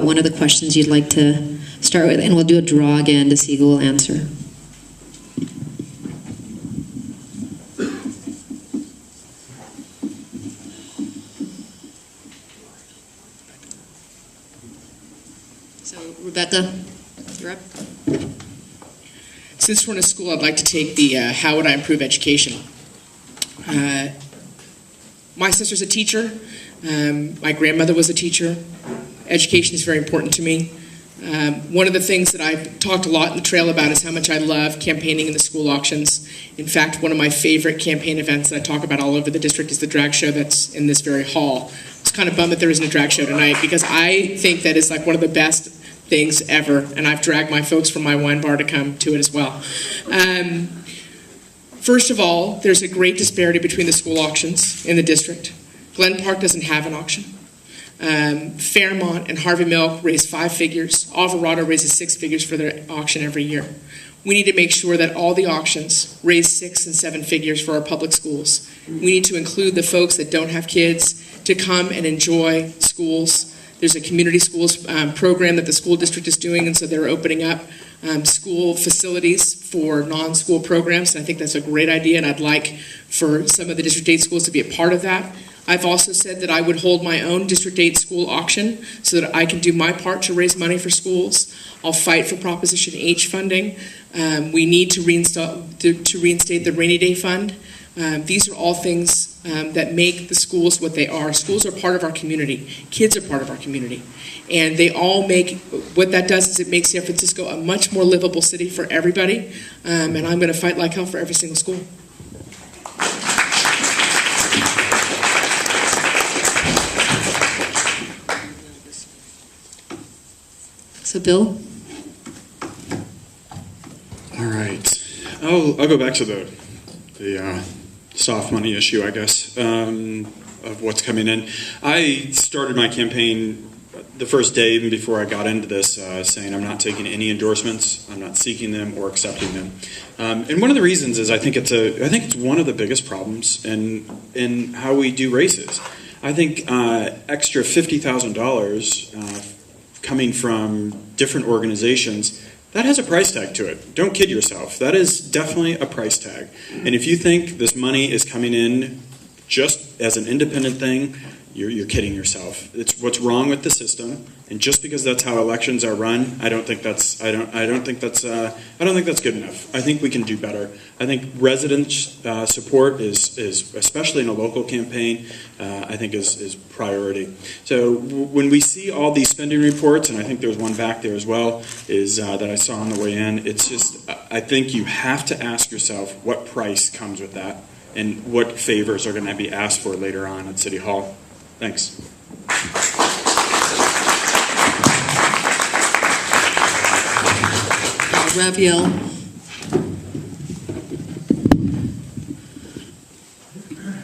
about one of the questions you'd like to start with, and we'll do a draw again to see who will answer. So, Rebecca, you're up. Since we're in a school, I'd like to take the how would I improve education. My sister's a teacher. My grandmother was a teacher. Education is very important to me. One of the things that I've talked a lot in the trail about is how much I love campaigning in the school auctions. In fact, one of my favorite campaign events that I talk about all over the district is the drag show that's in this very hall. It's kind of bummed that there isn't a drag show tonight, because I think that is like one of the best things ever, and I've dragged my folks from my wine bar to come to it as well. First of all, there's a great disparity between the school auctions in the district. Glen Park doesn't have an auction. Fairmont and Harvey Milk raise 5 figures. Alvarado raises 6 figures for their auction every year. We need to make sure that all the auctions raise 6 and 7 figures for our public schools. We need to include the folks that don't have kids to come and enjoy schools. There's a community schools program that the school district is doing, and so they're opening up school facilities for non-school programs, and I think that's a great idea, and I'd like for some of the District 8 schools to be a part of that. I've also said that I would hold my own District 8 school auction so that I can do my part to raise money for schools. I'll fight for Proposition H funding. We need to reinstate the rainy day fund. These are all things that make the schools what they are. Schools are part of our community. Kids are part of our community. And they all make, what that does is it makes San Francisco a much more livable city for everybody. And I'm going to fight like hell for every single school. So Bill? All right. I'll go back to the soft money issue, I guess, of what's coming in. I started my campaign the first day, even before I got into this, saying I'm not taking any endorsements, I'm not seeking them or accepting them. And one of the reasons is I think it's one of the biggest problems in how we do races. I think extra $50,000 coming from different organizations, that has a price tag to it. Don't kid yourself. That is definitely a price tag. And if you think this money is coming in just as an independent thing, you're kidding yourself. It's what's wrong with the system, and just because that's how elections are run, I don't think that's good enough. I think we can do better. I think resident support is especially in a local campaign, I think is priority. So when we see all these spending reports, and I think there's one back there as well, is that I saw on the way in. It's just, I think you have to ask yourself what price comes with that, and what favors are going to be asked for later on at City Hall. Thanks. Rafael.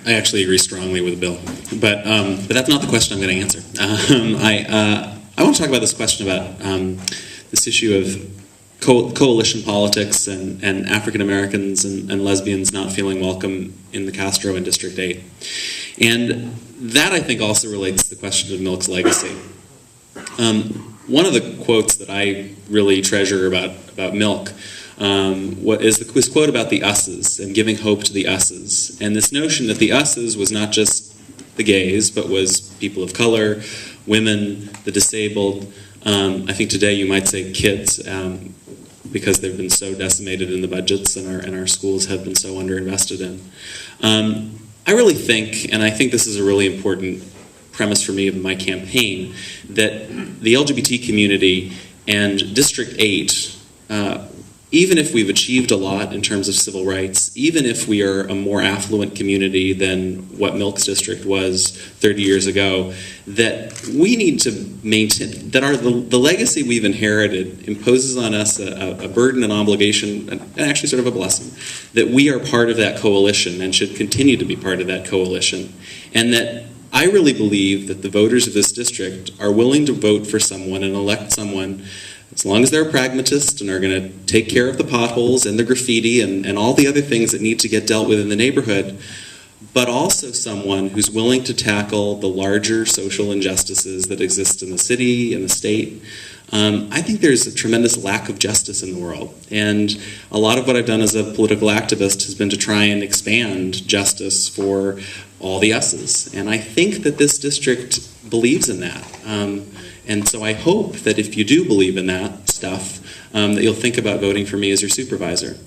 I actually agree strongly with Bill, but that's not the question I'm going to answer. I want to talk about this question about this issue of coalition politics and African Americans and lesbians not feeling welcome in the Castro and District 8. And that, I think, also relates to the question of Milk's legacy. One of the quotes that I really treasure about Milk is this quote about the us's and giving hope to the us's. And this notion that the us's was not just the gays, but was people of color, women, the disabled. I think today you might say kids, because they've been so decimated in the budgets and our schools have been so underinvested in. I really think, and I think this is a really important premise for me of my campaign, that the LGBT community and District 8, even if we've achieved a lot in terms of civil rights, even if we are a more affluent community than what Milk's district was 30 years ago, that we need to maintain, that the legacy we've inherited imposes on us a burden and obligation, and actually sort of a blessing, that we are part of that coalition and should continue to be part of that coalition. And that I really believe that the voters of this district are willing to vote for someone and elect someone, as long as they're a pragmatist and are going to take care of the potholes and the graffiti and all the other things that need to get dealt with in the neighborhood, but also someone who's willing to tackle the larger social injustices that exist in the city and the state. I think there's a tremendous lack of justice in the world, and a lot of what I've done as a political activist has been to try and expand justice for all the us's, and I think that this district believes in that. And so I hope that if you do believe in that stuff, that you'll think about voting for me as your supervisor.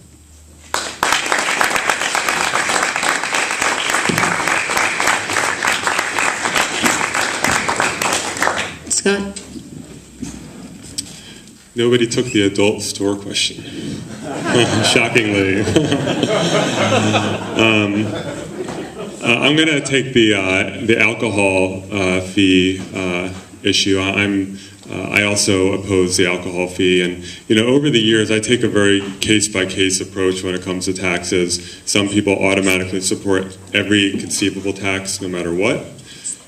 Scott? Nobody took the adult store question. Shockingly. I'm going to take the alcohol fee issue. I also oppose the alcohol fee, and over the years I take a very case-by-case approach when it comes to taxes. Some people automatically support every conceivable tax no matter what.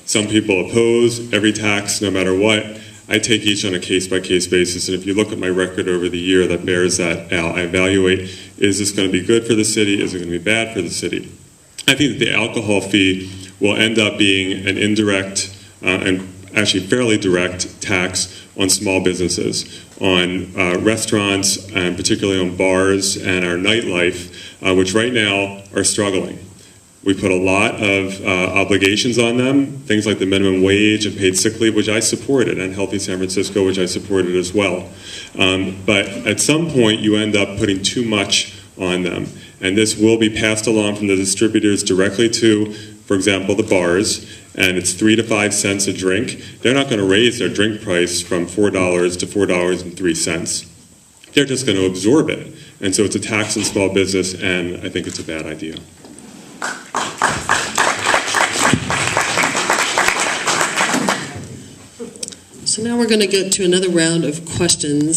Some people oppose every tax no matter what. I take each on a case-by-case basis, and if you look at my record over the year, that bears that out. I evaluate, is this going to be good for the city? Is it going to be bad for the city? I think that the alcohol fee will end up being an indirect and actually fairly direct tax on small businesses, on restaurants, and particularly on bars and our nightlife, which right now are struggling. We put a lot of obligations on them, things like the minimum wage and paid sick leave, which I supported, and Healthy San Francisco, which I supported as well. But at some point, you end up putting too much on them. And this will be passed along from the distributors directly to, for example, the bars, and it's 3 to 5 cents a drink. They're not going to raise their drink price from $4 to $4.03. They're just going to absorb it. And so it's a tax on small business, and I think it's a bad idea. So now we're going to get to another round of questions.